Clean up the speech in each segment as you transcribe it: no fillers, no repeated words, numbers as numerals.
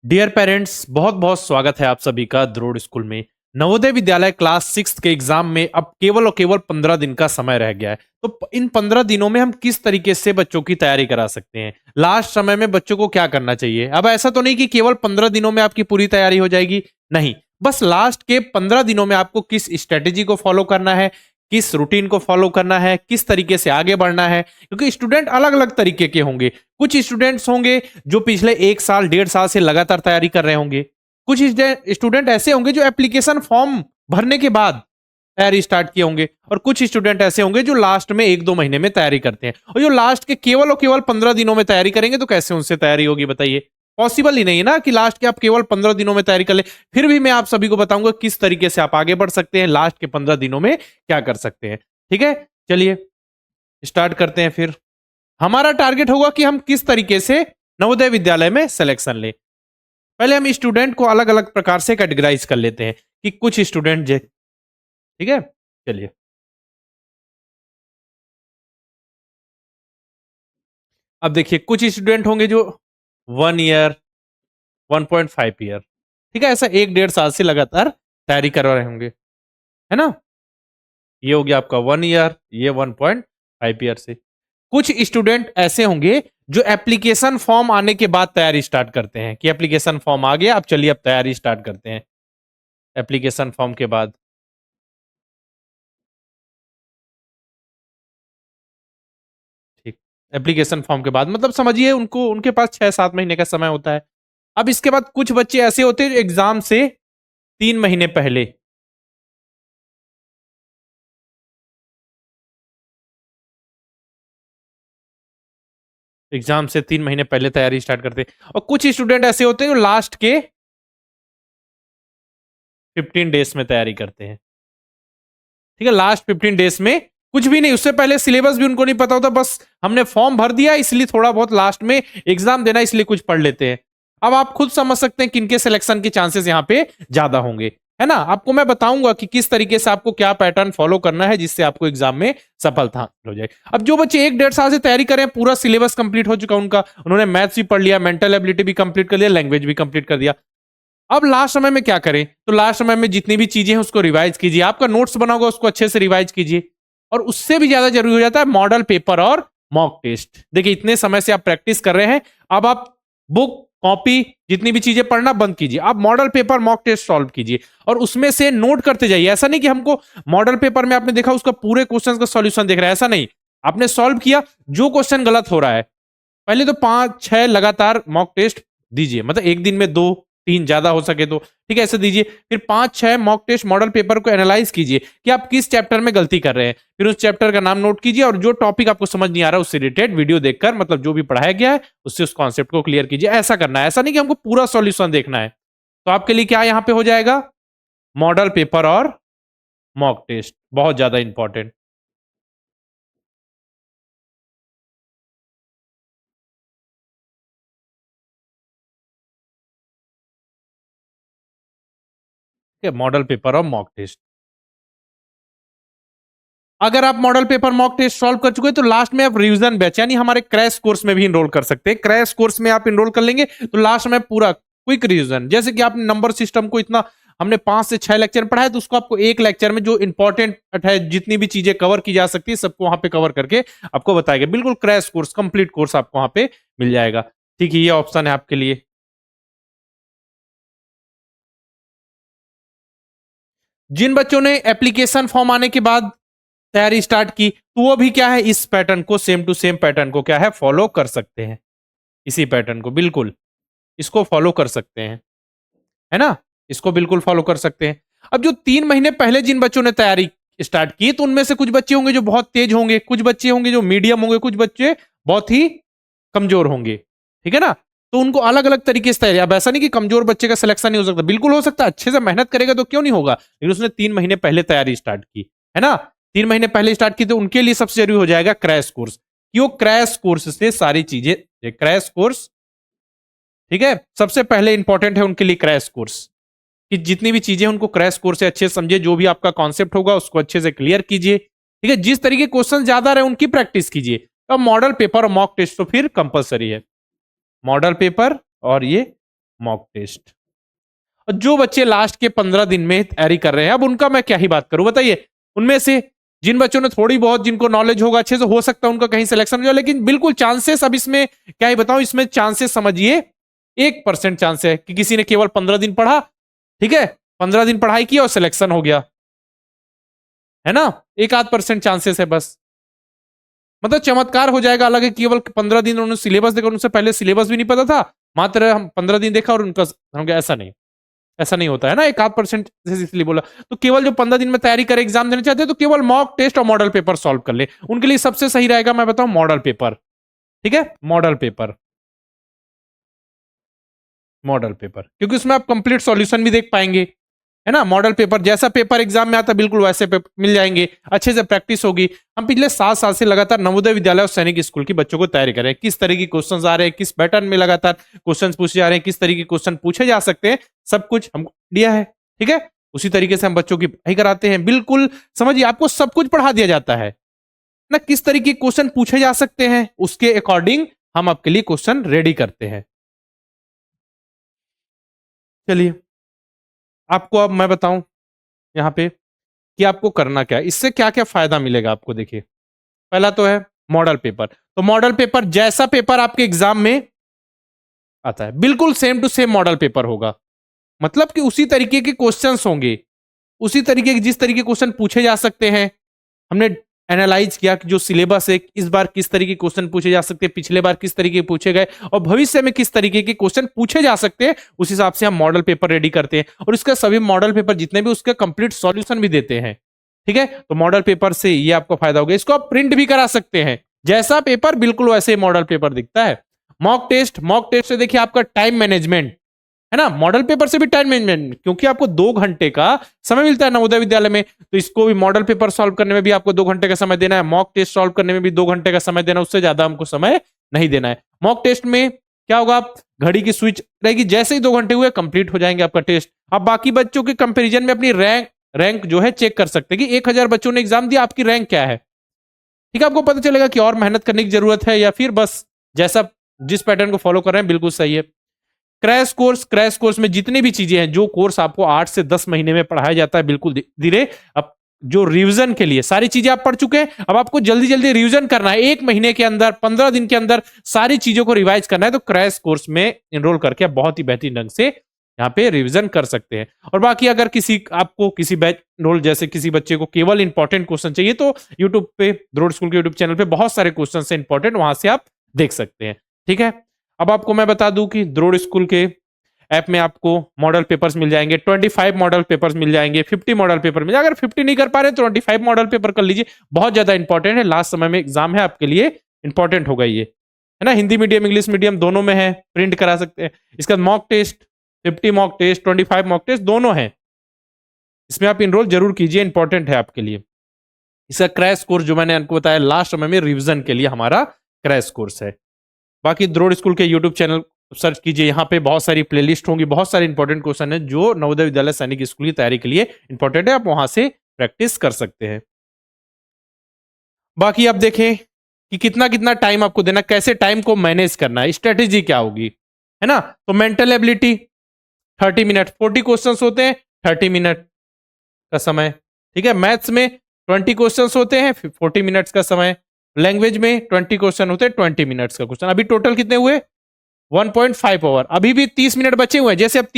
Dear parents, बहुत बहुत स्वागत है आप सभी का द्रोड़ स्कूल में। नवोदय विद्यालय क्लास 6 के एग्जाम में अब केवल और केवल 15 दिन का समय रह गया है। तो इन 15 दिनों में हम किस तरीके से बच्चों की तैयारी करा सकते हैं? लास्ट समय में बच्चों को क्या करना चाहिए? अब ऐसा तो नहीं कि केवल 15 दिनों में आपकी पूरी तैयारी हो जाएगी। नहीं, बस लास्ट के 15 दिनों में आपको किस स्ट्रेटेजी को फॉलो करना है, किस रूटीन को फॉलो करना है, किस तरीके से आगे बढ़ना है, क्योंकि स्टूडेंट अलग अलग तरीके के होंगे। कुछ स्टूडेंट्स होंगे जो पिछले 1 साल 1.5 साल से लगातार तैयारी कर रहे होंगे। कुछ स्टूडेंट ऐसे होंगे जो एप्लीकेशन फॉर्म भरने के बाद तैयारी स्टार्ट किए होंगे, और कुछ स्टूडेंट ऐसे होंगे जो लास्ट में 1-2 महीने में तैयारी करते हैं। और जो लास्ट के केवल और केवल 15 दिनों में तैयारी करेंगे, तो कैसे उनसे तैयारी होगी बताइए? पॉसिबल ही नहीं है ना कि लास्ट के आप केवल 15 दिनों में तैयारी कर ले। फिर भी मैं आप सभी को बताऊंगा किस तरीके से आप आगे बढ़ सकते हैं, लास्ट के 15 दिनों में क्या कर सकते हैं। ठीक है, चलिए स्टार्ट करते हैं। फिर हमारा टारगेट होगा कि हम किस तरीके से नवोदय विद्यालय में सिलेक्शन लें। पहले हम स्टूडेंट को अलग अलग प्रकार से कैटेगराइज कर लेते हैं कि कुछ स्टूडेंट ठीक है, चलिए। अब देखिए, कुछ स्टूडेंट होंगे जो 1 ईयर, 1.5 ईयर, ठीक है, ऐसा 1-1.5 साल से लगातार तैयारी करवा रहे होंगे, है ना। ये हो गया आपका 1 ईयर, ये 1.5 ईयर से। कुछ स्टूडेंट ऐसे होंगे जो एप्लीकेशन फॉर्म आने के बाद तैयारी स्टार्ट करते हैं कि एप्लीकेशन फॉर्म आ गया, अब चलिए अब तैयारी स्टार्ट करते हैं। एप्लीकेशन फॉर्म के बाद, ठीक, एप्लीकेशन फॉर्म के बाद मतलब समझिए उनको उनके पास 6-7 महीने का समय होता है। अब इसके बाद कुछ बच्चे ऐसे होते हैं जो एग्जाम से 3 महीने पहले, एग्जाम से 3 महीने पहले तैयारी स्टार्ट करते हैं, और कुछ स्टूडेंट ऐसे होते हैं जो लास्ट के 15 डेज में तैयारी करते हैं। ठीक है, लास्ट 15 डेज में कुछ भी नहीं, उससे पहले सिलेबस भी उनको नहीं पता होता, बस हमने फॉर्म भर दिया इसलिए थोड़ा बहुत लास्ट में एग्जाम देना इसलिए कुछ पढ़ लेते हैं। अब आप खुद समझ सकते हैं किनके सिलेक्शन के चांसेस यहाँ पे ज्यादा होंगे, है ना। आपको मैं बताऊंगा कि किस तरीके से आपको क्या पैटर्न फॉलो करना है जिससे आपको एग्जाम में सफलता हासिल हो जाए। अब जो बच्चे 1-1.5 साल से तैयारी करें, पूरा सिलेबस कंप्लीट हो चुका उनका, उन्होंने मैथ्स भी पढ़ लिया, मेंटल एबिलिटी भी कंप्लीट कर लिया, लैंग्वेज भी कंप्लीट कर दिया। अब लास्ट समय में क्या करें? तो लास्ट समय में जितनी भी चीजें हैं उसको रिवाइज कीजिए, आपका नोट्स बना होगा उसको अच्छे से रिवाइज कीजिए, और उससे भी ज्यादा जरूरी हो जाता है मॉडल पेपर और मॉक टेस्ट। देखिए, इतने समय से आप प्रैक्टिस कर रहे हैं, अब आप बुक, कॉपी, जितनी भी चीजें पढ़ना बंद कीजिए, आप model paper mock test solve कीजिए और उसमें से नोट करते जाइए। ऐसा नहीं कि हमको मॉडल पेपर में आपने देखा उसका पूरे क्वेश्चन का सॉल्यूशन देख रहा है, ऐसा नहीं। आपने सॉल्व किया, जो क्वेश्चन गलत हो रहा है पहले तो 5-6 लगातार मॉक टेस्ट दीजिए, मतलब एक दिन में 2-3 ज्यादा हो सके तो, ठीक है, ऐसे दीजिए। फिर 5-6 मॉक टेस्ट मॉडल पेपर को एनालाइज कीजिए कि आप किस चैप्टर में गलती कर रहे हैं, फिर उस चैप्टर का नाम नोट कीजिए, और जो टॉपिक आपको समझ नहीं आ रहा उससे रिलेटेड वीडियो देखकर, मतलब जो भी पढ़ाया गया है उससे उस कॉन्सेप्ट को क्लियर कीजिए। ऐसा करना है, ऐसा नहीं कि हमको पूरा सॉल्यूशन देखना है। तो आपके लिए क्या यहाँ पे हो जाएगा? मॉडल पेपर और मॉक टेस्ट बहुत ज्यादा इंपॉर्टेंट। ठीक है, मॉडल पेपर और मॉक टेस्ट। अगर आप model paper mock test solve कर चुके हैं तो लास्ट में आप रिवीजन बैच यानी हमारे क्रैश कोर्स में भी इनरोल कर सकते हैं। क्रैश कोर्स में आप इनरोल कर लेंगे तो लास्ट में पूरा क्विक रिवीजन, जैसे कि आपने नंबर सिस्टम को इतना हमने 5 से 6 लेक्चर पढ़ा है, तो उसको आपको एक लेक्चर में जो इंपॉर्टेंट है, जितनी भी चीजें कवर की जा सकती है सबको वहां पे कवर करके आपको बताएगा। बिल्कुल क्रैश कोर्स, कंप्लीट कोर्स आपको वहां पे मिल जाएगा। ठीक है, ये ऑप्शन है आपके लिए। जिन बच्चों ने एप्लीकेशन फॉर्म आने के बाद तैयारी स्टार्ट की, तो वो भी क्या है, इस पैटर्न को, सेम टू सेम पैटर्न को क्या है, फॉलो कर सकते हैं। इसी पैटर्न को बिल्कुल इसको फॉलो कर सकते हैं, है ना। इसको बिल्कुल फॉलो कर सकते हैं। अब जो 3 महीने पहले जिन बच्चों ने तैयारी स्टार्ट की, तो उनमें से कुछ बच्चे होंगे जो बहुत तेज होंगे, कुछ बच्चे होंगे जो मीडियम होंगे, कुछ बच्चे बहुत ही कमजोर होंगे, ठीक है ना। तो उनको अलग अलग तरीके से तैयारी, अब ऐसा नहीं कि कमजोर बच्चे का सिलेक्शन नहीं हो सकता, बिल्कुल हो सकता है, अच्छे से मेहनत करेगा तो क्यों नहीं होगा, लेकिन उसने 3 महीने पहले तैयारी स्टार्ट की, है ना। 3 महीने पहले स्टार्ट की, तो उनके लिए सबसे जरूरी हो जाएगा क्रैश कोर्स, कि वो क्रैश कोर्स से सारी चीजें, क्रैश कोर्स, ठीक है, सबसे पहले इंपॉर्टेंट है उनके लिए क्रैश कोर्स, कि जितनी भी चीजें उनको क्रैश कोर्स से अच्छे से समझे, जो भी आपका कॉन्सेप्ट होगा उसको अच्छे से क्लियर कीजिए, ठीक है। जिस तरीके क्वेश्चन ज्यादा रहे उनकी प्रैक्टिस कीजिए। तो मॉडल पेपर और मॉक टेस्ट तो फिर कंपलसरी है, मॉडल पेपर और ये मॉक टेस्ट। और जो बच्चे लास्ट के 15 दिन में तैयारी कर रहे हैं, अब उनका मैं क्या ही बात करूं, बताइए। उनमें से जिन बच्चों ने थोड़ी बहुत, जिनको नॉलेज होगा अच्छे से, हो सकता है उनका कहीं सिलेक्शन हो जाए, लेकिन बिल्कुल चांसेस, अब इसमें क्या ही बताऊं, इसमें चांसेस समझिए 1% चांस है कि किसी ने केवल 15 दिन पढ़ा, ठीक है, 15 दिन पढ़ाई की और सिलेक्शन हो गया, है ना। 1-8% चांसेस है बस, मतलब चमत्कार हो जाएगा। अलग है केवल 15 दिन उन्होंने सिलेबस देखा, उनसे पहले सिलेबस भी नहीं पता था, मात्र हम 15 दिन देखा और उनका हम कहा, ऐसा नहीं, ऐसा नहीं होता है ना। 1-8% इसलिए बोला। तो केवल जो 15 दिन में तैयारी करे, एग्जाम देना चाहते हैं, तो केवल मॉक टेस्ट और मॉडल पेपर सॉल्व कर ले, उनके लिए सबसे सही रहेगा, मैं बताऊं, मॉडल पेपर। ठीक है, मॉडल पेपर, मॉडल पेपर, क्योंकि उसमें आप कंप्लीट सॉल्यूशन भी देख पाएंगे, है ना। मॉडल पेपर जैसा पेपर एग्जाम में आता बिल्कुल वैसे पेपर मिल जाएंगे, अच्छे से प्रैक्टिस होगी। हम पिछले 7 साल से लगातार नवोदय विद्यालय और सैनिक स्कूल की बच्चों को तैयारी करें, किस तरह की क्वेश्चंस आ रहे हैं, किस पैटर्न में लगातार क्वेश्चंस पूछे जा रहे हैं, किस तरह के क्वेश्चन पूछे जा सकते हैं, सब कुछ हमको दिया है, ठीक है। उसी तरीके से हम बच्चों की पढ़ाई कराते हैं, बिल्कुल समझिए, आपको सब कुछ पढ़ा दिया जाता है ना। किस तरीके के क्वेश्चन पूछे जा सकते हैं, उसके अकॉर्डिंग हम आपके लिए क्वेश्चन रेडी करते हैं। चलिए, आपको अब मैं बताऊं यहाँ पे कि आपको करना क्या है, इससे क्या क्या फायदा मिलेगा आपको। देखिए, पहला तो है मॉडल पेपर। तो मॉडल पेपर जैसा पेपर आपके एग्जाम में आता है, बिल्कुल same to same model paper होगा, मतलब कि उसी तरीके के क्वेश्चंस होंगे, उसी तरीके के, जिस तरीके के क्वेश्चन पूछे जा सकते हैं। हमने एनालाइज किया कि जो सिलेबस है, इस बार किस तरीके के क्वेश्चन पूछे जा सकते हैं, पिछले बार किस तरीके के पूछे गए, और भविष्य में किस तरीके के क्वेश्चन पूछे जा सकते हैं, उस हिसाब से हम मॉडल पेपर रेडी करते हैं, और इसका सभी मॉडल पेपर जितने भी, उसका कंप्लीट सॉल्यूशन भी देते हैं, ठीक है। तो मॉडल पेपर से ये आपको फायदा होगा। इसको आप प्रिंट भी करा सकते हैं, जैसा पेपर बिल्कुल वैसे मॉडल पेपर दिखता है। मॉक टेस्ट, मॉक टेस्ट से देखिए आपका टाइम मैनेजमेंट, है ना, मॉडल पेपर से भी टाइम मैनेजमेंट, क्योंकि आपको 2 घंटे का समय मिलता है नवोदय विद्यालय में, तो इसको भी मॉडल पेपर सॉल्व करने में भी आपको 2 घंटे का समय देना है, मॉक टेस्ट सॉल्व करने में भी 2 घंटे का समय देना, उससे ज्यादा हमको समय नहीं देना है। मॉक टेस्ट में क्या होगा, आप घड़ी की स्विच रहेगी, जैसे ही 2 घंटे हुए कंप्लीट हो जाएंगे आपका टेस्ट। आप बाकी बच्चों के कंपेरिजन में अपनी रैंक जो है चेक कर सकते हैं कि 1000 बच्चों ने एग्जाम दिया, आपकी रैंक क्या है, ठीक है। आपको पता चलेगा कि और मेहनत करने की जरूरत है, या फिर बस जैसा जिस पैटर्न को फॉलो कर रहे हैं बिल्कुल सही है। क्रैश कोर्स, क्रैश कोर्स में जितनी भी चीजें हैं, जो कोर्स आपको 8 से 10 महीने में पढ़ाया जाता है, बिल्कुल धीरे। अब जो रिवीजन के लिए सारी चीजें आप पढ़ चुके हैं, अब आपको जल्दी जल्दी रिवीजन करना है, 1 महीने के अंदर, 15 दिन के अंदर सारी चीजों को रिवाइज करना है, तो क्रैश कोर्स में एनरोल करके आप बहुत ही बेहतरीन ढंग से यहाँ पे रिवीजन कर सकते हैं। और बाकी अगर आपको किसी बैच रोल, जैसे किसी बच्चे को केवल इंपॉर्टेंट क्वेश्चन चाहिए, तो यूट्यूब पे, द्रोड़ स्कूल के यूट्यूब चैनल पे बहुत सारे क्वेश्चन है इंपॉर्टेंट, वहां से आप देख सकते हैं, ठीक है। अब आपको मैं बता दूं कि द्रोड़ स्कूल के ऐप में आपको मॉडल पेपर्स मिल जाएंगे, 25 मॉडल पेपर्स मिल जाएंगे, 50 मॉडल पेपर मिल जाएगा। अगर 50 नहीं कर पा रहे तो 25 मॉडल पेपर कर लीजिए, बहुत ज्यादा इंपॉर्टेंट है, लास्ट समय में एग्जाम है, आपके लिए इंपॉर्टेंट होगा ये, है ना। हिंदी मीडियम, इंग्लिश मीडियम दोनों में है, प्रिंट करा सकते हैं। इसका mock test, 50 mock test, 25 mock test दोनों है, इसमें आप इनरोल जरूर कीजिए, इंपॉर्टेंट है आपके लिए। इसका क्रैश कोर्स जो मैंने आपको बताया, लास्ट समय में रिविजन के लिए हमारा क्रैश कोर्स है। बाकी द्रोड़ स्कूल के यूट्यूब चैनल सर्च कीजिए, यहाँ पे बहुत सारी प्लेलिस्ट होंगी, बहुत सारे इंपॉर्टेंट क्वेश्चन है जो नवोदय विद्यालय सैनिक स्कूल की तैयारी के लिए इंपॉर्टेंट है, आप वहां से प्रैक्टिस कर सकते हैं। बाकी आप देखें कि कितना कितना टाइम आपको देना, कैसे टाइम को मैनेज करना है, स्ट्रेटेजी क्या होगी, है ना। तो मेंटल एबिलिटी 30 मिनट, 40 क्वेश्चन होते हैं, 30 मिनट का समय, ठीक है। मैथ्स में 20 क्वेश्चन होते हैं, 40 मिनट्स का समय। लैंग्वेज में 20 क्वेश्चन होते हैं, 20 मिनट्स का क्वेश्चन। अभी टोटल कितने हुए, 1.5 ओवर। अभी भी 30 मिनट बचे हुए हैं। जैसे अब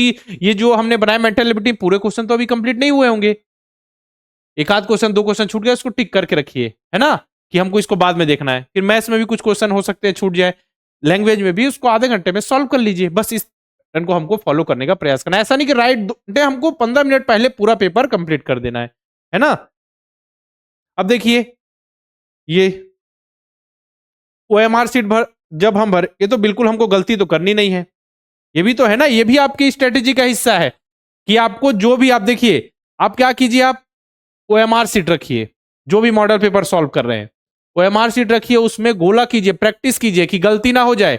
ये जो हमने बनाया मेंटल एबिलिटी, पूरे क्वेश्चन तो अभी कंप्लीट नहीं हुए होंगे, एक आध क्वेश्चन, 2 क्वेश्चन छूट गया, उसको टिक करके रखिए, है ना, कि हमको इसको बाद में देखना है। फिर मैथ्स में भी कुछ क्वेश्चन हो सकते हैं छूट जाए, लैंग्वेज में भी उसको आधे घंटे में सॉल्व कर लीजिए। बस इस पैटर्न को हमको फॉलो करने का प्रयास करना है। ऐसा नहीं कि राइट हमको 15 मिनट पहले पूरा पेपर कंप्लीट कर देना है ना। अब देखिए, ये ओएमआर सीट भर जब हम भर, ये तो बिल्कुल हमको गलती तो करनी नहीं है, ये भी तो है ना, ये भी आपकी स्ट्रेटेजी का हिस्सा है कि आपको जो भी, आप देखिए, आप क्या कीजिए, आप ओएमआर सीट रखिए, जो भी मॉडल पेपर सॉल्व कर रहे हैं ओएमआर सीट रखिए, उसमें गोला कीजिए, प्रैक्टिस कीजिए कि गलती ना हो जाए।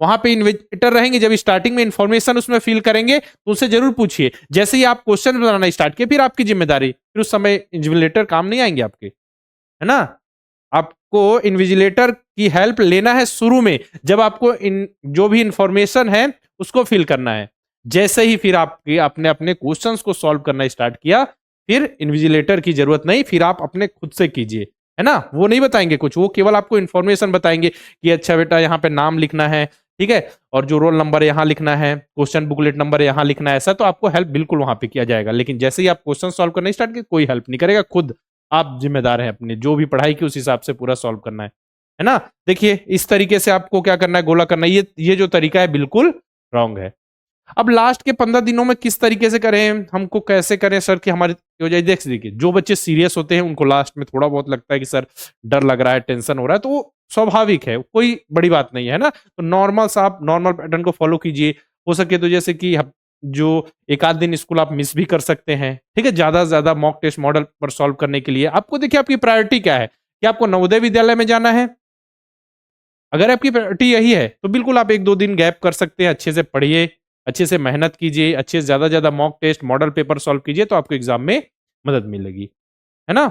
वहां पे इन्विजिलेटर रहेंगे, जब स्टार्टिंग में इंफॉर्मेशन उसमें फिल करेंगे तो उससे जरूर पूछिए। जैसे ही आप क्वेश्चन बनाना स्टार्ट किए, फिर आपकी जिम्मेदारी, फिर उस समय इन्विजिलेटर काम नहीं आएंगे आपके, है ना। आपको इन्विजिलेटर की हेल्प लेना है शुरू में, जब आपको जो भी इंफॉर्मेशन है उसको फिल करना है। जैसे ही फिर आपने अपने क्वेश्चंस को सॉल्व करना स्टार्ट किया, फिर इन्विजिलेटर की जरूरत नहीं, फिर आप अपने खुद से कीजिए, है ना। वो नहीं बताएंगे कुछ, वो केवल आपको इन्फॉर्मेशन बताएंगे कि अच्छा बेटा यहाँ पे नाम लिखना है, ठीक है, और जो रोल नंबर यहाँ लिखना है, क्वेश्चन बुकलेट नंबर यहाँ लिखना है, ऐसा तो आपको हेल्प बिल्कुल वहां पे किया जाएगा। लेकिन जैसे ही आप क्वेश्चन सॉल्व करना स्टार्ट किए, कोई हेल्प नहीं करेगा, खुद आप जिम्मेदार हैं अपने जो भी पढ़ाई की उस हिसाब से पूरा सॉल्व करना है ना। देखिए इस तरीके से आपको क्या करना है, गोला करना है। ये जो तरीका है बिल्कुल रॉन्ग है। अब लास्ट के 15 दिनों में किस तरीके से करें, हमको कैसे करें सर कि हमारी हो जाए। देख देखिए, जो बच्चे सीरियस होते हैं उनको लास्ट में थोड़ा बहुत लगता है कि सर डर लग रहा है, टेंशन हो रहा है, तो वो स्वाभाविक है, कोई बड़ी बात नहीं है ना। तो नॉर्मल सा आप नॉर्मल पैटर्न को फॉलो कीजिए। हो सके तो जैसे कि जो एक आध दिन स्कूल आप मिस भी कर सकते हैं, ठीक है, ज्यादा से ज्यादा मॉक टेस्ट मॉडल पर सॉल्व करने के लिए आपको देखिए आपकी प्रायोरिटी क्या है, कि आपको नवोदय विद्यालय में जाना है। अगर आपकी प्रायोरिटी यही है तो बिल्कुल आप एक दो दिन गैप कर सकते हैं, अच्छे से पढ़िए, अच्छे से मेहनत कीजिए, अच्छे से ज्यादा mock test model paper solve कीजिए, तो आपको एग्जाम में मदद मिलेगी, है ना।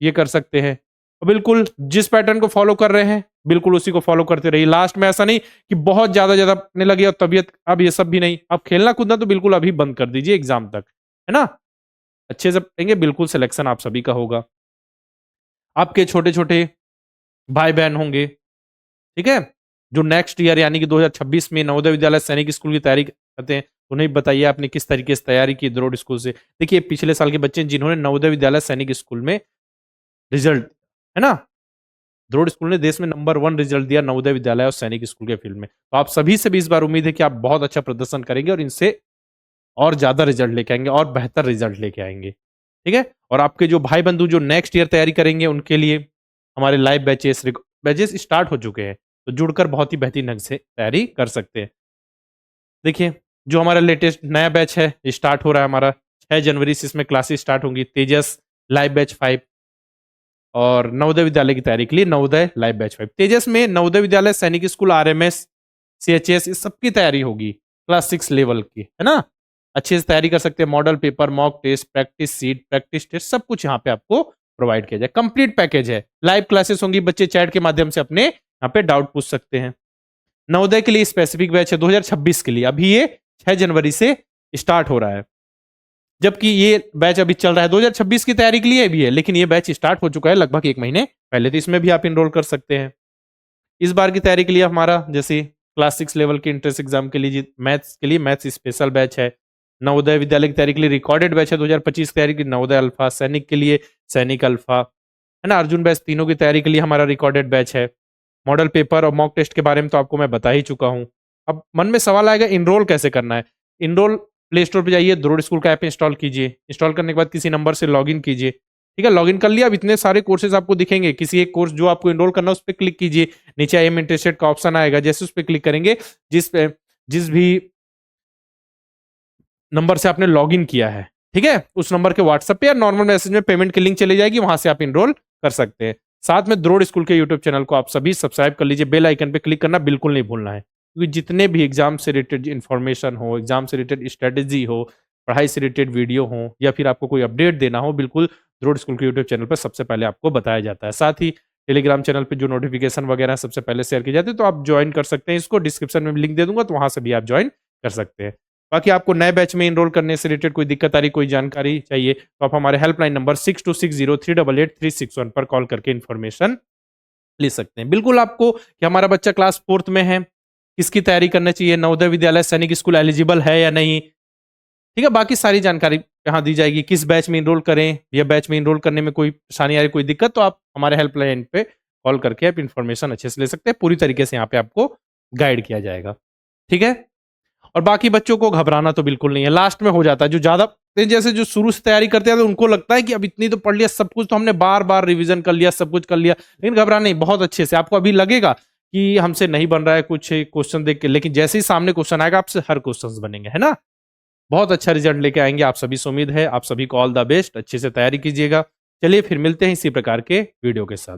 ये कर सकते हैं। और बिल्कुल जिस पैटर्न को फॉलो कर रहे हैं बिल्कुल उसी को फॉलो करते रहिए। लास्ट में ऐसा नहीं कि बहुत ज्यादा पढ़ने लगे और तबीयत, अब ये सब भी नहीं, अब खेलना कूदना तो बिल्कुल अभी बंद कर दीजिए एग्जाम तक, है ना। अच्छे से पढ़ेंगे, बिल्कुल सिलेक्शन आप सभी का होगा। आपके छोटे छोटे भाई बहन होंगे, ठीक है, जो नेक्स्ट ईयर यानी कि 2026 में नवोदय विद्यालय सैनिक स्कूल की तैयारी करते हैं, उन्हें बताइए आपने किस तरीके से तैयारी की द्रोड़ स्कूल से। देखिए पिछले साल के बच्चे जिन्होंने नवोदय विद्यालय सैनिक स्कूल में रिजल्ट, है ना, द्रोड़ स्कूल ने देश में नंबर 1 रिजल्ट दिया नवोदय विद्यालय और सैनिक स्कूल के फील्ड में। तो आप सभी से भी इस बार उम्मीद है कि आप बहुत अच्छा प्रदर्शन करेंगे और इनसे और ज्यादा रिजल्ट लेके आएंगे और बेहतर रिजल्ट लेके आएंगे, ठीक है। और आपके जो भाई बंधु जो नेक्स्ट ईयर तैयारी करेंगे उनके लिए हमारे लाइव बैचेस स्टार्ट हो चुके हैं, तो जुड़कर बहुत ही बेहतरीन ढंग से तैयारी कर सकते हैं। देखिए जो हमारा लेटेस्ट नया बैच है स्टार्ट हो रहा है हमारा 6 जनवरी से, इसमें क्लासेस स्टार्ट होंगी। तेजस लाइव बैच 5 और नवोदय विद्यालय की तैयारी के लिए नवोदय लाइव बैच 5। तेजस में नवोदय विद्यालय सैनिक स्कूल, आरएमएस, सीएचएस, इस सबकी तैयारी होगी क्लास 6 लेवल की, है ना। अच्छे से तैयारी कर सकते हैं। Model paper, mock test, practice sheet, practice test, सब कुछ यहाँ पे आपको प्रोवाइड किया जाए। कंप्लीट पैकेज है। लाइव क्लासेस होंगी, बच्चे चैट के माध्यम से अपने यहाँ पे डाउट पूछ सकते हैं। नवोदय के लिए स्पेसिफिक बैच है 2026 के लिए, अभी ये 6 जनवरी से स्टार्ट हो रहा है, जबकि ये बैच अभी चल रहा है 2026 की तैयारी के लिए भी है, लेकिन ये बैच स्टार्ट हो चुका है लगभग 1 महीने पहले, तो इसमें भी आप इनरोल कर सकते हैं। इस बार की तैयारी के लिए हमारा जैसे क्लास 6 लेवल के इंट्रेंस एग्जाम के लिए मैथ्स के लिए मैथ्स स्पेशल बैच है। नवोदय विद्यालय की तैयारी के लिए रिकॉर्डेड बैच है 2025 की तैयारी की नवोदय अल्फा, सैनिक के लिए सैनिक अल्फा, है ना। अर्जुन बैच तीनों की तैयारी के लिए हमारा रिकॉर्डेड बैच है। मॉडल पेपर और मॉक टेस्ट के बारे में तो आपको मैं बता ही चुका हूं। अब मन में सवाल आएगा इनरोल कैसे करना है। इनरोल प्ले स्टोर पे जाइए, द्रोड़ स्कूल का ऐप इंस्टॉल कीजिए। इंस्टॉल करने के बाद किसी नंबर से लॉगिन कीजिए, ठीक है। लॉगिन कर लिया, अब इतने सारे कोर्सेज आपको दिखेंगे, किसी एक कोर्स जो आपको इनरोल करना है उस पर क्लिक कीजिए। नीचे आई एम इंटरेस्टेड का ऑप्शन आएगा, जैसे उस पर क्लिक करेंगे, जिस भी नंबर से आपने लॉगिन किया है, ठीक है, उस नंबर के व्हाट्सएप पे या नॉर्मल मैसेज में पेमेंट की लिंक चली जाएगी, वहां से आप इनरोल कर सकते हैं। साथ में द्रोड़ स्कूल के यूट्यूब चैनल को आप सभी सब्सक्राइब कर लीजिए, बेल आइकन पे क्लिक करना बिल्कुल नहीं भूलना है, क्योंकि जितने भी एग्जाम से रिलेटेड इन्फॉर्मेशन हो, एग्जाम से रिलेटेड स्ट्रेटेजी हो, पढ़ाई से रिलेटेड वीडियो हो, या फिर आपको कोई अपडेट देना हो, बिल्कुल द्रोड़ स्कूल के यूट्यूब चैनल पर सबसे पहले आपको बताया जाता है। साथ ही टेलीग्राम चैनल पे जो नोटिफिकेशन वगैरह सबसे पहले शेयर की जाती है, तो आप ज्वाइन कर सकते हैं। इसको डिस्क्रिप्शन में लिंक दे दूंगा, तो वहां से भी आप ज्वाइन कर सकते हैं। बाकी आपको नए बैच में इनरोल करने से रिलेटेड कोई दिक्कत आ रही, कोई जानकारी चाहिए, तो आप हमारे हेल्पलाइन नंबर 6260388361 पर कॉल करके इन्फॉर्मेशन ले सकते हैं। बिल्कुल आपको कि हमारा बच्चा क्लास 4th में है, किसकी तैयारी करना चाहिए, नवोदय विद्यालय सैनिक स्कूल एलिजिबल है या नहीं, ठीक है, बाकी सारी जानकारी यहाँ दी जाएगी। किस बैच में इनरोल करें, या बैच में इनरोल करने में कोई परेशानी आ रही, कोई दिक्कत, तो आप हमारे हेल्पलाइन पे कॉल करके आप इन्फॉर्मेशन अच्छे से ले सकते हैं। पूरी तरीके से यहाँ पे आपको गाइड किया जाएगा, ठीक है। और बाकी बच्चों को घबराना तो बिल्कुल नहीं है, लास्ट में हो जाता है। जो ज्यादा जैसे जो शुरू से तैयारी करते हैं तो उनको लगता है कि अब इतनी तो पढ़ लिया, सब कुछ तो हमने बार बार रिवीजन कर लिया, सब कुछ कर लिया, लेकिन घबराना नहीं, बहुत अच्छे से। आपको अभी लगेगा कि हमसे नहीं बन रहा है कुछ क्वेश्चन देख के, लेकिन जैसे ही सामने क्वेश्चन आएगा आपसे हर क्वेश्चन बनेंगे, है ना। बहुत अच्छा रिजल्ट लेके आएंगे आप सभी से उम्मीद है। आप सभी को ऑल द बेस्ट, अच्छे से तैयारी कीजिएगा। चलिए फिर मिलते हैं इसी प्रकार के वीडियो के साथ।